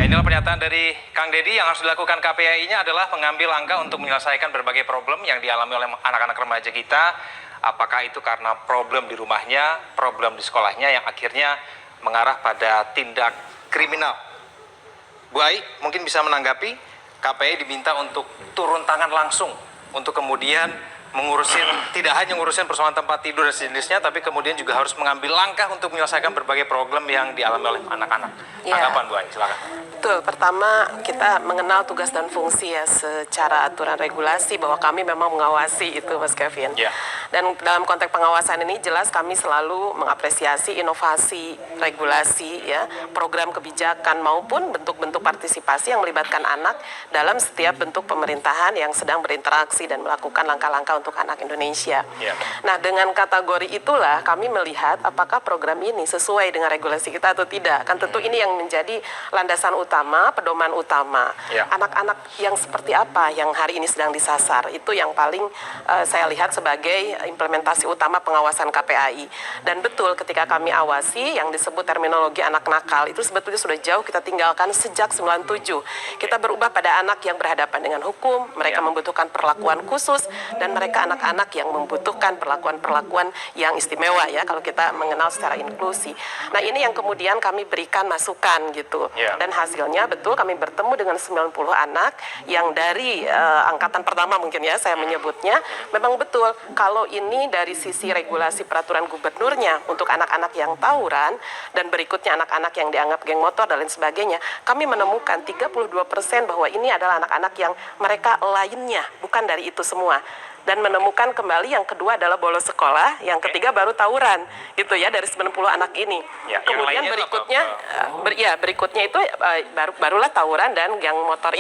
inilah pernyataan dari Kang Deddy. Yang harus dilakukan KPAI-nya adalah mengambil langkah untuk menyelesaikan berbagai problem yang dialami oleh anak-anak remaja kita. Apakah itu karena problem di rumahnya, problem di sekolahnya yang akhirnya mengarah pada tindak kriminal. Bu Ai mungkin bisa menanggapi, KPAI diminta untuk turun tangan langsung untuk kemudian mengurusin, tidak hanya ngurusin persoalan tempat tidur dan sejenisnya, tapi kemudian juga harus mengambil langkah untuk menyelesaikan berbagai problem yang dialami oleh anak-anak. Tanggapan Bu Ai, silakan. Betul, pertama kita mengenal tugas dan fungsi ya secara aturan regulasi bahwa kami memang mengawasi itu Mas Kevin. Dan dalam konteks pengawasan ini jelas kami selalu mengapresiasi inovasi regulasi ya, program kebijakan maupun bentuk-bentuk partisipasi yang melibatkan anak dalam setiap bentuk pemerintahan yang sedang berinteraksi dan melakukan langkah-langkah untuk anak Indonesia. Nah, dengan kategori itulah kami melihat apakah program ini sesuai dengan regulasi kita atau tidak. Kan tentu ini yang menjadi landasan utama, pedoman utama. Anak-anak yang seperti apa yang hari ini sedang disasar, itu yang paling saya lihat sebagai implementasi utama pengawasan KPAI. Dan betul ketika kami awasi yang disebut terminologi anak nakal, itu sebetulnya sudah jauh kita tinggalkan sejak 97. Kita berubah pada anak yang berhadapan dengan hukum, mereka membutuhkan perlakuan khusus, dan mereka anak-anak yang membutuhkan perlakuan-perlakuan yang istimewa ya, kalau kita mengenal secara inklusi. Nah, ini yang kemudian kami berikan masukan gitu. Dan hasilnya betul kami bertemu dengan 90 anak yang dari angkatan pertama mungkin ya saya menyebutnya, memang betul kalau ini dari sisi regulasi peraturan gubernurnya untuk anak-anak yang tawuran dan berikutnya anak-anak yang dianggap geng motor dan lain sebagainya, kami menemukan 32% bahwa ini adalah anak-anak yang mereka lainnya, bukan dari itu semua. Dan menemukan kembali yang kedua adalah bolos sekolah, yang ketiga baru tawuran, gitu ya, dari 90 anak ini. Kemudian berikutnya, berikutnya itu barulah tawuran dan geng motor.